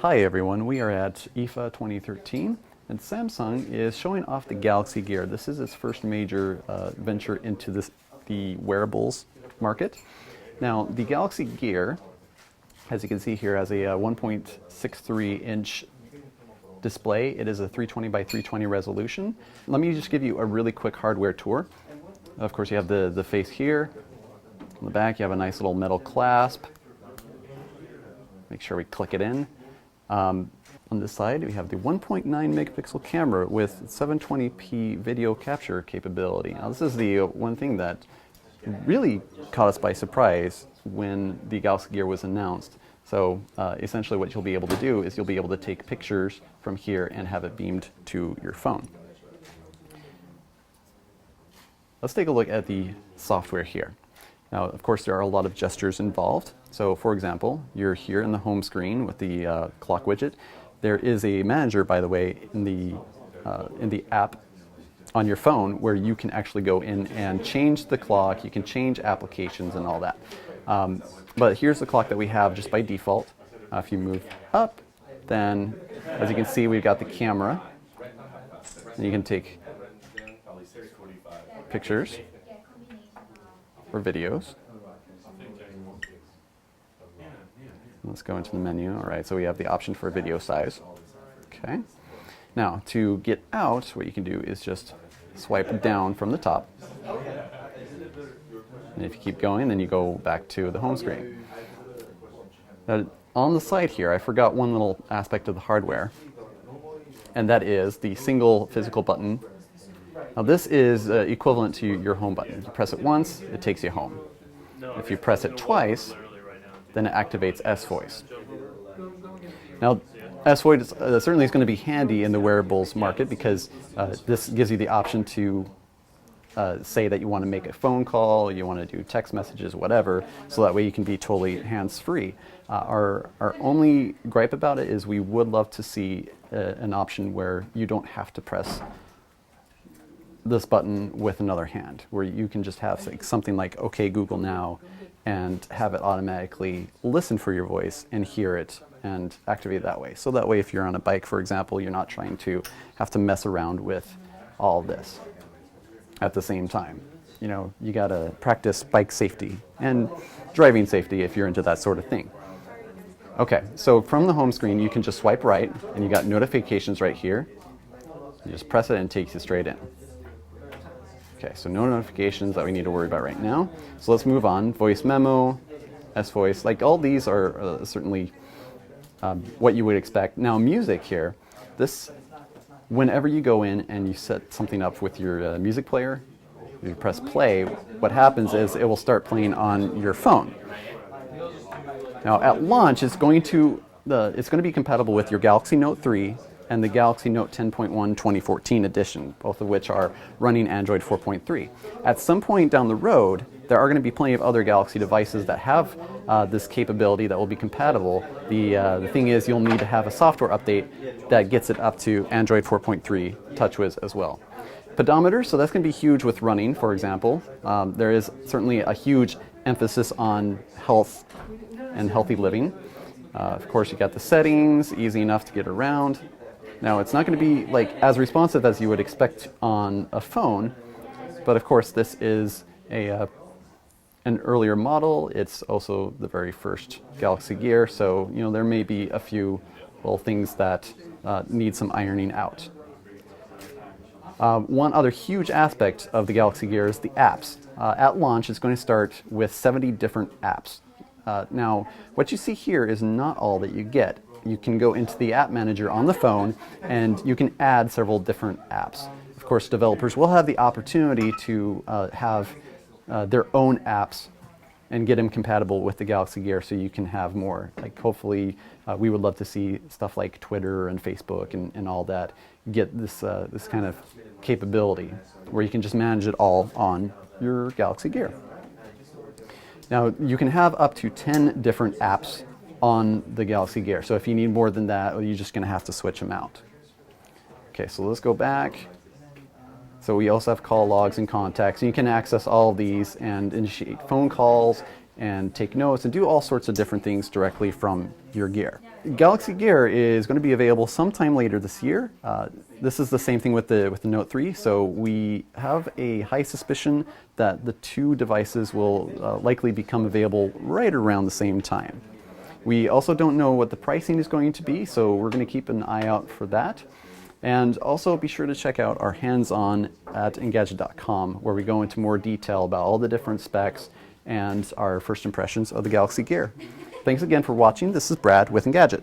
Hi everyone, we are at IFA 2013 and Samsung is showing off the Galaxy Gear. This is its first major venture into the wearables market. Now the Galaxy Gear, as you can see here, has a 1.63 inch display. It is a 320 by 320 resolution. Let me just give you a really quick hardware tour. Of course you have the face here. On the back you have a nice little metal clasp. Make sure we click it in. On this side, we have the 1.9 megapixel camera with 720p video capture capability. Now, this is the one thing that really caught us by surprise when the Galaxy Gear was announced. So essentially what you'll be able to do is you'll be able to take pictures from here and have it beamed to your phone. Let's take a look at the software here. Now, of course, there are a lot of gestures involved. So, for example, you're here in the home screen with the clock widget. There is a manager, by the way, in the app on your phone where you can actually go in and change the clock. You can change applications and all that. But here's the clock that we have just by default. If you move up, then, as you can see, we've got the camera. And you can take pictures or videos. Let's go into the menu. All right, so we have the option for video size. Okay. Now, to get out, what you can do is just swipe down from the top. And if you keep going, then you go back to the home screen. Now, on the side here, I forgot one little aspect of the hardware, and that is the single physical button. Now this is equivalent to your home button. You press it once, it takes you home. If you press it twice, then it activates S-Voice. Now, S-Voice certainly is going to be handy in the wearables market because this gives you the option to say that you want to make a phone call, you want to do text messages, whatever, so that way you can be totally hands-free. Our only gripe about it is we would love to see an option where you don't have to press this button with another hand, where you can just have something like OK Google Now and have it automatically listen for your voice and hear it and activate it that way. So that way if you're on a bike, for example, you're not trying to have to mess around with all this at the same time. You know, you gotta practice bike safety and driving safety if you're into that sort of thing. Okay, so from the home screen you can just swipe right and you got notifications right here. You just press it and it takes you straight in. Okay, so no notifications that we need to worry about right now. So let's move on. Voice memo, S-Voice, like all these are certainly what you would expect. Now music here, this, whenever you go in and you set something up with your music player, you press play, what happens is it will start playing on your phone. Now at launch, it's going to be compatible with your Galaxy Note 3 and the Galaxy Note 10.1 2014 edition, both of which are running Android 4.3. At some point down the road, there are going to be plenty of other Galaxy devices that have this capability that will be compatible. The thing is, you'll need to have a software update that gets it up to Android 4.3 TouchWiz as well. Pedometer, so that's going to be huge with running, for example. There is certainly a huge emphasis on health and healthy living. Of course, you got the settings, easy enough to get around. Now, it's not going to be like as responsive as you would expect on a phone, but of course, this is an earlier model. It's also the very first Galaxy Gear, so you know there may be a few little things that need some ironing out. One other huge aspect of the Galaxy Gear is the apps. At launch, it's going to start with 70 different apps. Now, what you see here is not all that you get. You can go into the app manager on the phone and you can add several different apps. Of course, developers will have the opportunity to have their own apps and get them compatible with the Galaxy Gear so you can have more. Like hopefully we would love to see stuff like Twitter and Facebook and all that get this kind of capability where you can just manage it all on your Galaxy Gear. Now you can have up to 10 different apps on the Galaxy Gear. So if you need more than that, you're just going to have to switch them out. Okay, so let's go back. So we also have call logs and contacts. And you can access all of these and initiate phone calls and take notes and do all sorts of different things directly from your gear. Galaxy Gear is going to be available sometime later this year. This is the same thing with the Note 3, so we have a high suspicion that the two devices will likely become available right around the same time. We also don't know what the pricing is going to be, so we're going to keep an eye out for that. And also be sure to check out our hands-on at Engadget.com, where we go into more detail about all the different specs and our first impressions of the Galaxy Gear. Thanks again for watching. This is Brad with Engadget.